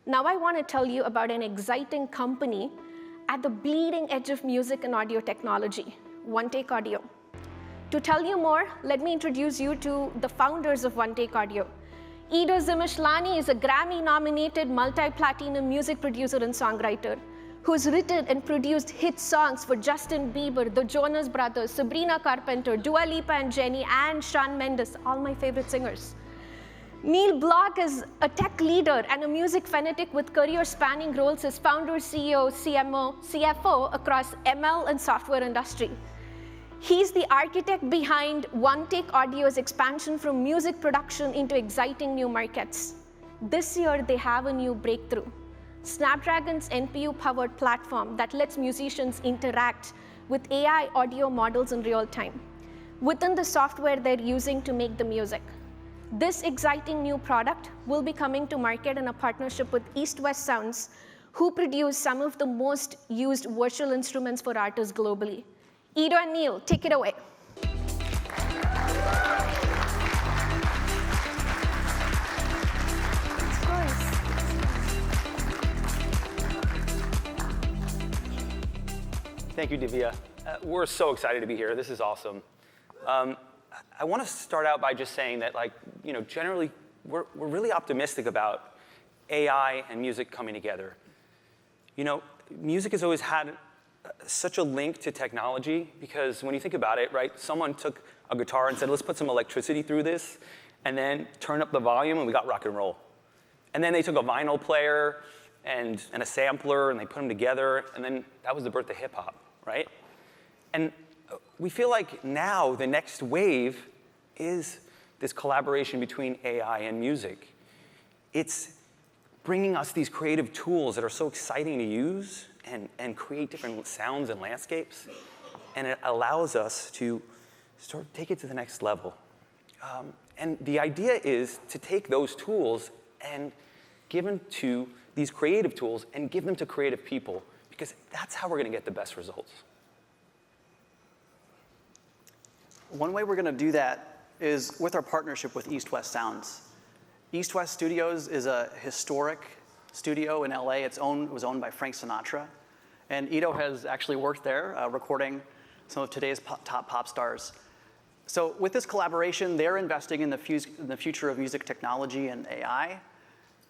Now I want to tell you about an exciting company at the bleeding edge of music and audio technology, One Take Audio. To tell you more, let me introduce you to the founders of One Take Audio. Zmishlany is a Grammy-nominated multi-platinum music producer and songwriter who's written and produced hit songs for Justin Bieber, the Jonas Brothers, Sabrina Carpenter, Dua Lipa and Jenny, and Shawn Mendes, all my favorite singers. Neil Block is a tech leader and a music fanatic with career-spanning roles as founder, CEO, CMO, CFO across ML and software industry. He's the architect behind One Take Audio's expansion from music production into exciting new markets. This year, they have a new breakthrough, Snapdragon's NPU-powered platform that lets musicians interact with AI audio models in real time within the software they're using to make the music. This exciting new product will be coming to market in a partnership with EastWest Sounds, who produce some of the most used virtual instruments for artists globally. Ido and Neil, take it away. Thank you, Divya. We're so excited to be here. This is awesome. I want to start out by just saying that, generally, we're really optimistic about AI and music coming together. Music has always had such a link to technology because when you think about it, right, someone took a guitar and said, let's put some electricity through this, and then turn up the volume, and we got rock and roll. And then they took a vinyl player and a sampler, and they put them together, and then that was the birth of hip hop, right? And we feel like now the next wave is this collaboration between AI and music. It's bringing us these creative tools that are so exciting to use and create different sounds and landscapes. And it allows us to sort of take it to the next level. And the idea is to take those tools and give them to these creative tools and give them to creative people, because that's how we're going to get the best results. One way we're going to do that is with our partnership with EastWest Sounds. EastWest Studios is a historic studio in LA. It was owned by Frank Sinatra. And Ido has actually worked there, recording some of today's top pop stars. So with this collaboration, they're investing in the future of music technology and AI.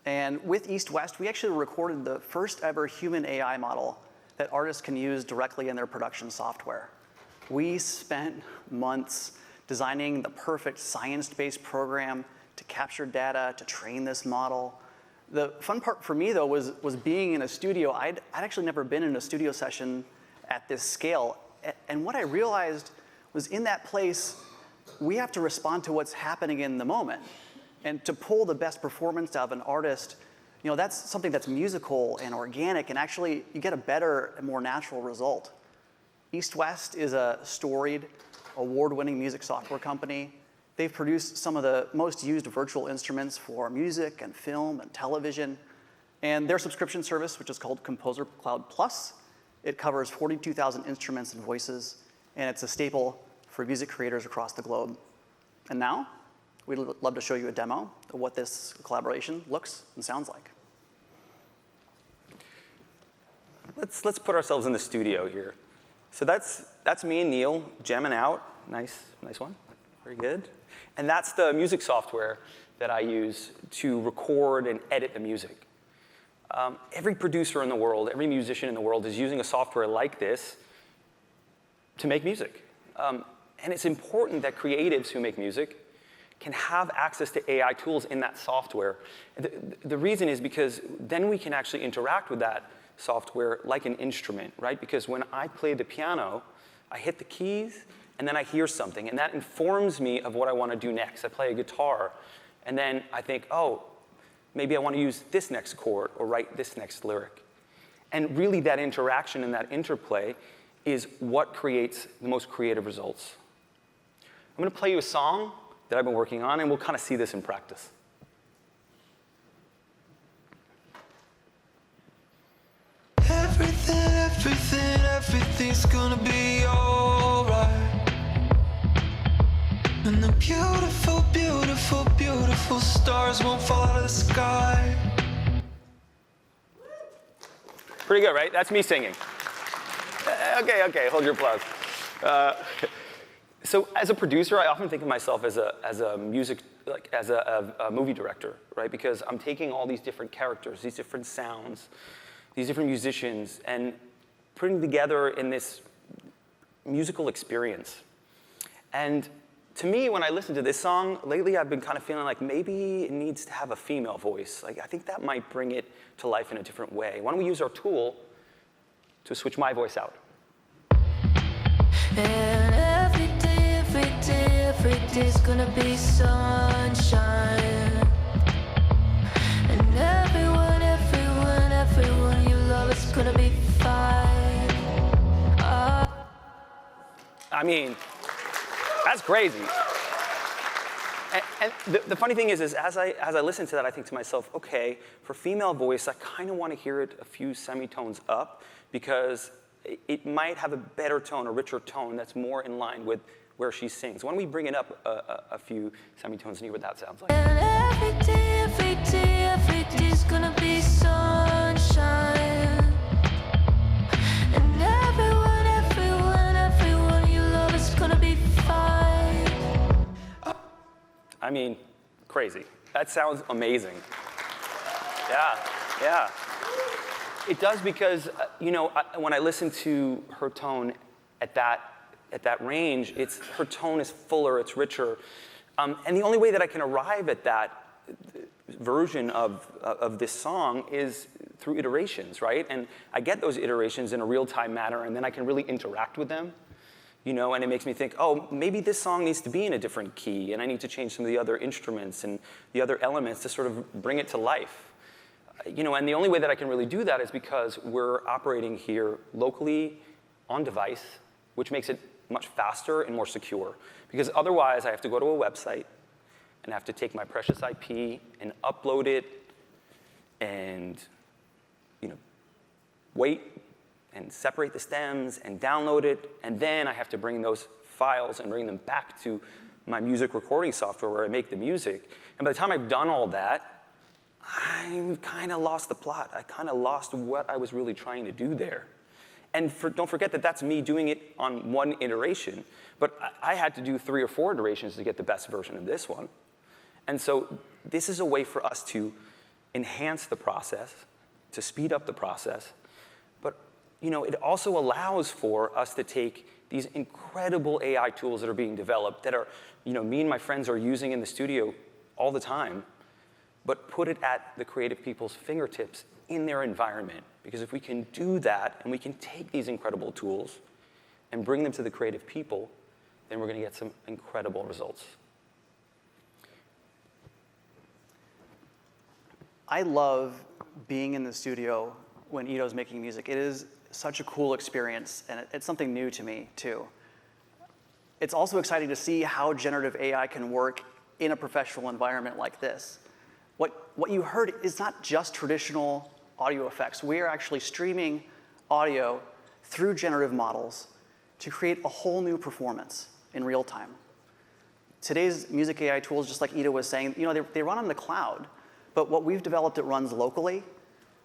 And with EastWest, we actually recorded the first ever human AI model that artists can use directly in their production software. We spent months designing the perfect science-based program to capture data, to train this model. The fun part for me, though, was being in a studio. I'd actually never been in a studio session at this scale. And what I realized was in that place, we have to respond to what's happening in the moment. And to pull the best performance out of an artist, that's something that's musical and organic, and actually you get a better and more natural result. EastWest is a storied, award-winning music software company. They've produced some of the most used virtual instruments for music and film and television. And their subscription service, which is called Composer Cloud Plus, it covers 42,000 instruments and voices, and it's a staple for music creators across the globe. And now, we'd love to show you a demo of what this collaboration looks and sounds like. Let's put ourselves in the studio here. So that's me and Neil jamming out. Nice one. Very good. And that's the music software that I use to record and edit the music. Every producer in the world, every musician in the world is using a software like this to make music. And it's important that creatives who make music can have access to AI tools in that software. The reason is because then we can actually interact with that software like an instrument, right? Because when I play the piano, I hit the keys, and then I hear something, and that informs me of what I want to do next. I play a guitar, and then I think, oh, maybe I want to use this next chord or write this next lyric. And really that interaction and that interplay is what creates the most creative results. I'm going to play you a song that I've been working on, and we'll kind of see this in practice. Everything's gonna be alright. And the beautiful stars won't fall out of the sky. Pretty good, right? That's me singing. Okay, hold your applause. So as a producer, I often think of myself as a movie director, right? Because I'm taking all these different characters, these different sounds, these different musicians, and putting together in this musical experience. And to me, when I listen to this song, lately I've been kind of feeling like maybe it needs to have a female voice. Like, I think that might bring it to life in a different way. Why don't we use our tool to switch my voice out? And every day's gonna be sunshine. And everyone you love is gonna be fine. I mean, that's crazy. And the funny thing is as I listen to that, I think to myself, okay, for female voice, I kind of want to hear it a few semitones up because it might have a better tone, a richer tone that's more in line with where she sings. Why don't we bring it up a few semitones and hear what that sounds like? And every day's gonna be sunshine. And everyone you love is gonna be fine. I mean, crazy. That sounds amazing. Yeah. It does because, when I listen to her tone at that range, her tone is fuller, it's richer. And the only way that I can arrive at that version of this song is through iterations, right? And I get those iterations in a real-time manner, and then I can really interact with them, and it makes me think, oh, maybe this song needs to be in a different key, and I need to change some of the other instruments and the other elements to sort of bring it to life. And the only way that I can really do that is because we're operating here locally on device, which makes it much faster and more secure. Because otherwise, I have to go to a website and I have to take my precious IP and upload it and, wait and separate the stems and download it. And then I have to bring those files and bring them back to my music recording software where I make the music. And by the time I've done all that, I kind of lost the plot. I kind of lost what I was really trying to do there. And don't forget that that's me doing it on one iteration. But I had to do 3 or 4 iterations to get the best version of this one. And so this is a way for us to enhance the process, to speed up the process. But it also allows for us to take these incredible AI tools that are being developed that are, me and my friends are using in the studio all the time, but put it at the creative people's fingertips in their environment. Because if we can do that, and we can take these incredible tools and bring them to the creative people, then we're going to get some incredible results. I love being in the studio when Ito's making music. It is such a cool experience, and it's something new to me, too. It's also exciting to see how generative AI can work in a professional environment like this. What you heard is not just traditional audio effects. We are actually streaming audio through generative models to create a whole new performance in real time. Today's music AI tools, just like Ito was saying, they run on the cloud, but what we've developed, it runs locally.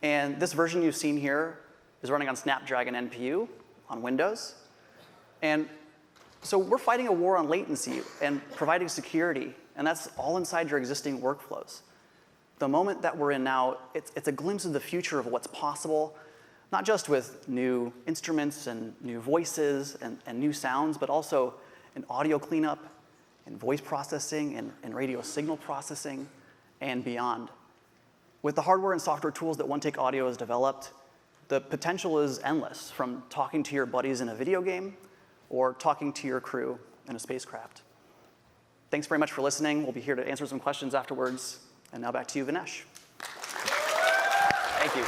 And this version you've seen here is running on Snapdragon NPU on Windows. And so we're fighting a war on latency and providing security, and that's all inside your existing workflows. The moment that we're in now, it's a glimpse of the future of what's possible, not just with new instruments and new voices and new sounds, but also in audio cleanup, in voice processing, and radio signal processing, and beyond. With the hardware and software tools that One Take Audio has developed, the potential is endless, from talking to your buddies in a video game or talking to your crew in a spacecraft. Thanks very much for listening. We'll be here to answer some questions afterwards. And now back to you, Vinesh. Thank you.